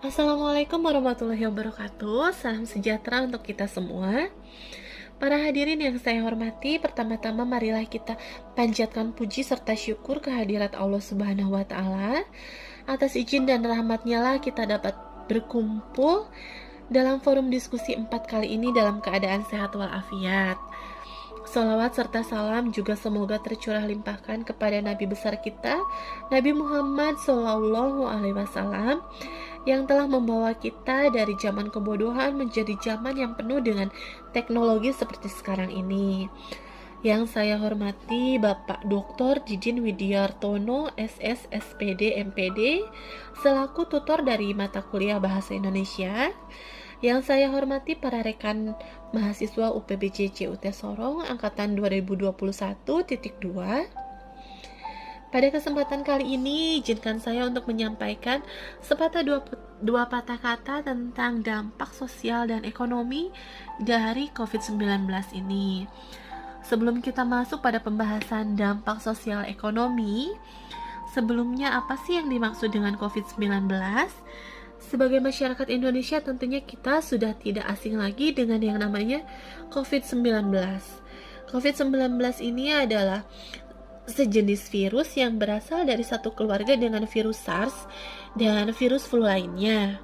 Assalamualaikum warahmatullahi wabarakatuh. Salam sejahtera untuk kita semua. Para hadirin yang saya hormati, pertama-tama marilah kita panjatkan puji serta syukur kehadirat Allah Subhanahu wa taala. Atas izin dan rahmatnya lah kita dapat berkumpul dalam forum diskusi 4 kali ini dalam keadaan sehat walafiat. Salawat serta salam juga semoga tercurah limpahkan kepada Nabi besar kita, Nabi Muhammad SAW, yang telah membawa kita dari zaman kebodohan menjadi zaman yang penuh dengan teknologi seperti sekarang ini. Yang saya hormati Bapak Dr. Didin Widiartono, SS, SPD, MPD, selaku tutor dari mata kuliah Bahasa Indonesia. Yang saya hormati para rekan mahasiswa UPBJ CUT Sorong angkatan 2021.2. Pada kesempatan kali ini, izinkan saya untuk menyampaikan sepatah dua patah kata tentang dampak sosial dan ekonomi dari COVID-19 ini. Sebelum kita masuk pada pembahasan dampak sosial ekonomi, sebelumnya apa sih yang dimaksud dengan COVID-19? Sebagai masyarakat Indonesia tentunya kita sudah tidak asing lagi dengan yang namanya COVID-19. COVID-19 ini adalah sejenis virus yang berasal dari satu keluarga dengan virus SARS dan virus flu lainnya.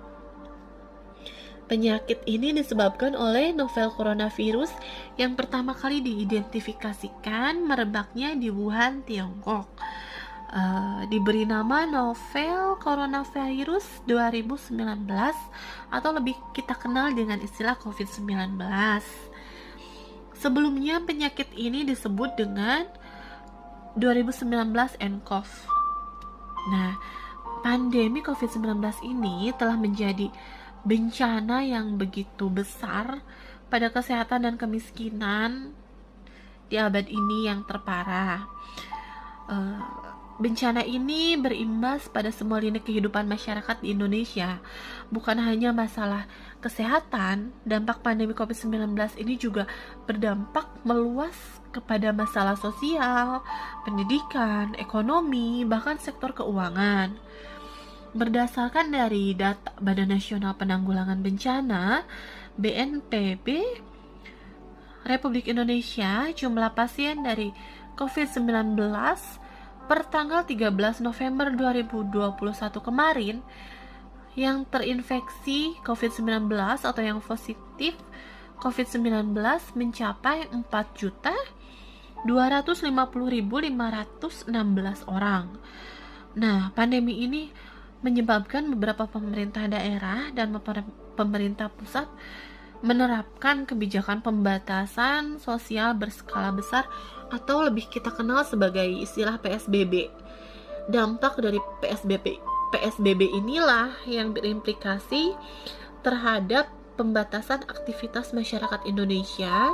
Penyakit ini disebabkan oleh novel coronavirus yang pertama kali diidentifikasikan merebaknya di Wuhan, Tiongkok. Diberi nama novel coronavirus 2019 atau lebih kita kenal dengan istilah COVID-19. Sebelumnya penyakit ini disebut dengan 2019 nCoV. Nah, pandemi COVID-19 ini telah menjadi bencana yang begitu besar pada kesehatan dan kemiskinan di abad ini yang terparah. Bencana ini berimbas pada semua lini kehidupan masyarakat di Indonesia. Bukan hanya masalah kesehatan, dampak pandemi COVID-19 ini juga berdampak meluas kepada masalah sosial, pendidikan, ekonomi, bahkan sektor keuangan. Berdasarkan dari data Badan Nasional Penanggulangan Bencana, BNPB, Republik Indonesia, jumlah pasien dari COVID-19 per tanggal 13 November 2021 kemarin yang terinfeksi COVID-19 atau yang positif COVID-19 mencapai 4.250.516 orang. Nah, pandemi ini menyebabkan beberapa pemerintah daerah dan pemerintah pusat menerapkan kebijakan pembatasan sosial berskala besar atau lebih kita kenal sebagai istilah PSBB. Dampak dari PSBB inilah yang berimplikasi terhadap pembatasan aktivitas masyarakat Indonesia,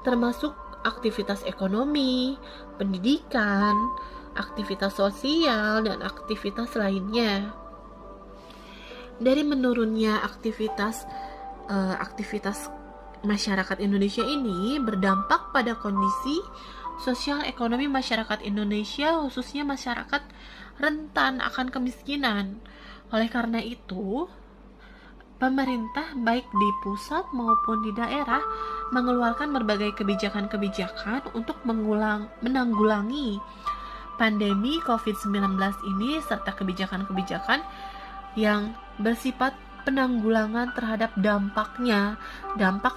termasuk aktivitas ekonomi, pendidikan, aktivitas sosial, dan aktivitas lainnya. Dari menurunnya aktivitas masyarakat Indonesia ini berdampak pada kondisi sosial ekonomi masyarakat Indonesia, khususnya masyarakat rentan akan kemiskinan. Oleh karena itu, pemerintah baik di pusat maupun di daerah mengeluarkan berbagai kebijakan-kebijakan untuk menanggulangi pandemi COVID-19 ini serta kebijakan-kebijakan yang bersifat penanggulangan terhadap dampak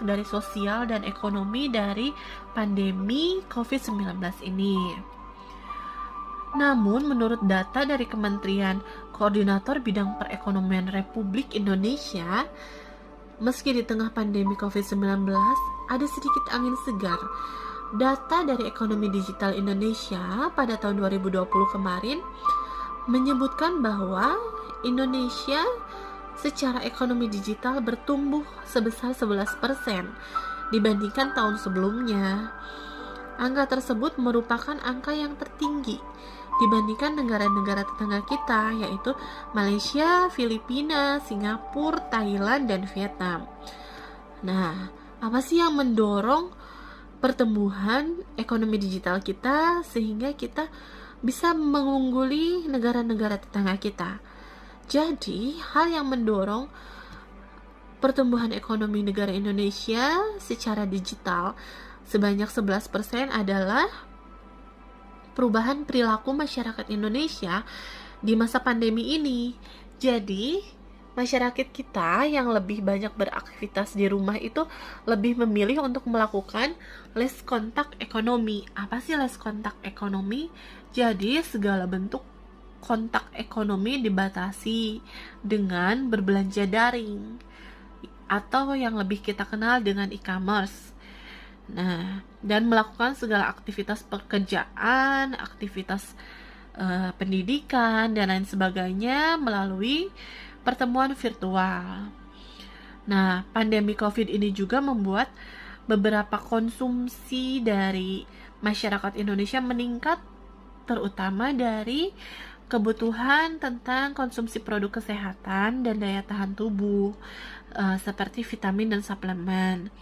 dari sosial dan ekonomi dari pandemi COVID-19 ini. Namun, menurut data dari Kementerian Koordinator Bidang Perekonomian Republik Indonesia, meski di tengah pandemi COVID-19 ada sedikit angin segar. Data dari Ekonomi Digital Indonesia pada tahun 2020 kemarin menyebutkan bahwa Indonesia secara ekonomi digital bertumbuh sebesar 11% dibandingkan tahun sebelumnya. Angka tersebut merupakan angka yang tertinggi dibandingkan negara-negara tetangga kita, yaitu Malaysia, Filipina, Singapura, Thailand, dan Vietnam. Nah, apa sih yang mendorong pertumbuhan ekonomi digital kita sehingga kita bisa mengungguli negara-negara tetangga kita? Jadi, hal yang mendorong pertumbuhan ekonomi negara Indonesia secara digital sebanyak 11% adalah perubahan perilaku masyarakat Indonesia di masa pandemi ini. Jadi, masyarakat kita yang lebih banyak beraktivitas di rumah itu lebih memilih untuk melakukan less kontak ekonomi. Apa sih less kontak ekonomi? Jadi, segala bentuk kontak ekonomi dibatasi dengan berbelanja daring atau yang lebih kita kenal dengan e-commerce. Nah, dan melakukan segala aktivitas pekerjaan, aktivitas pendidikan, dan lain sebagainya melalui pertemuan virtual. Nah, pandemi COVID ini juga membuat beberapa konsumsi dari masyarakat Indonesia meningkat, terutama dari kebutuhan tentang konsumsi produk kesehatan dan daya tahan tubuh, seperti vitamin dan suplemen.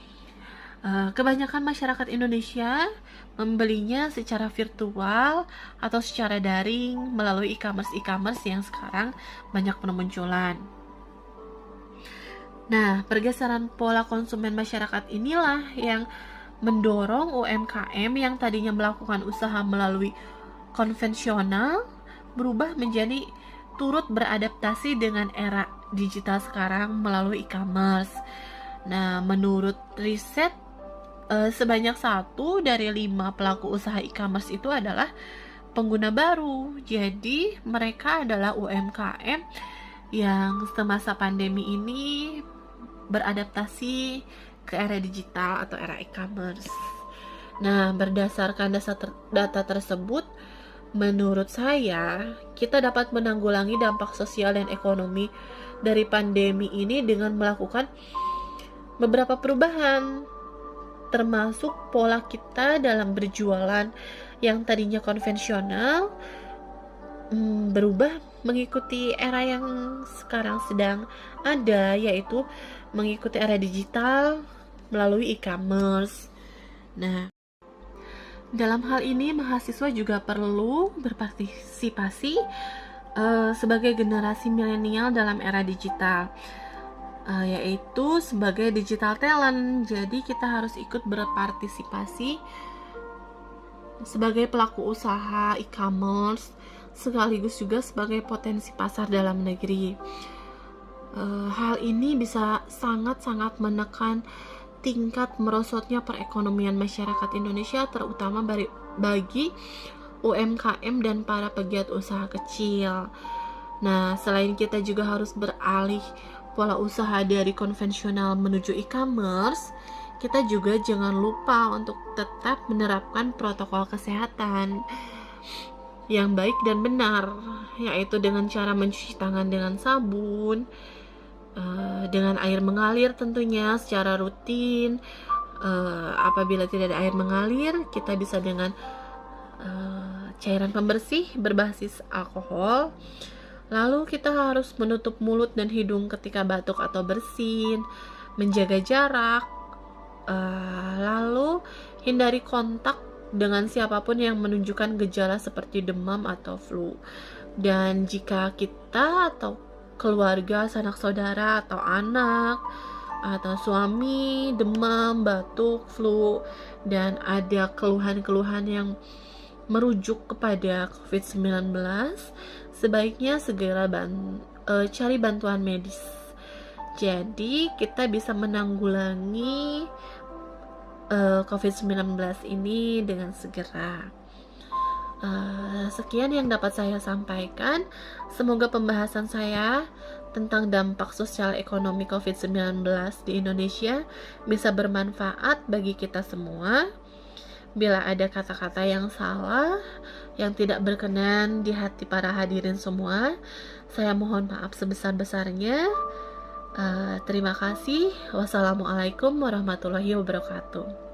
Kebanyakan masyarakat Indonesia membelinya secara virtual atau secara daring melalui e-commerce yang sekarang banyak bermunculan. Nah, pergeseran pola konsumen masyarakat inilah yang mendorong UMKM yang tadinya melakukan usaha melalui konvensional berubah menjadi turut beradaptasi dengan era digital sekarang melalui e-commerce. Nah, menurut riset, sebanyak 1 dari 5 pelaku usaha e-commerce itu adalah pengguna baru. Jadi, mereka adalah UMKM yang semasa pandemi ini beradaptasi ke era digital atau era e-commerce. Nah, berdasarkan data tersebut, menurut saya, kita dapat menanggulangi dampak sosial dan ekonomi dari pandemi ini dengan melakukan beberapa perubahan, termasuk pola kita dalam berjualan yang tadinya konvensional berubah mengikuti era yang sekarang sedang ada, yaitu mengikuti era digital melalui e-commerce. Nah, dalam hal ini mahasiswa juga perlu berpartisipasi sebagai generasi milenial dalam era digital, yaitu sebagai digital talent. Jadi kita harus ikut berpartisipasi sebagai pelaku usaha e-commerce sekaligus juga sebagai potensi pasar dalam negeri. Hal ini bisa sangat-sangat menekan tingkat merosotnya perekonomian masyarakat Indonesia, terutama bagi UMKM dan para pegiat usaha kecil. Nah, selain kita juga harus beralih pola usaha dari konvensional menuju e-commerce, kita juga jangan lupa untuk tetap menerapkan protokol kesehatan yang baik dan benar, yaitu dengan cara mencuci tangan dengan sabun, dengan air mengalir tentunya secara rutin. Apabila tidak ada air mengalir, kita bisa dengan cairan pembersih berbasis alkohol. Lalu kita harus menutup mulut dan hidung ketika batuk atau bersin, menjaga jarak, lalu hindari kontak dengan siapapun yang menunjukkan gejala seperti demam atau flu. Dan jika kita atau keluarga, sanak saudara atau anak atau suami demam, batuk, flu, dan ada keluhan-keluhan yang merujuk kepada COVID-19, sebaiknya segera cari bantuan medis. Jadi kita bisa menanggulangi COVID-19 ini dengan segera. Sekian yang dapat saya sampaikan. Semoga pembahasan saya tentang dampak sosial ekonomi COVID-19 di Indonesia bisa bermanfaat bagi kita semua. Bila ada kata-kata yang salah, yang tidak berkenan di hati para hadirin semua, saya mohon maaf sebesar-besarnya. Terima kasih. Wassalamualaikum warahmatullahi wabarakatuh.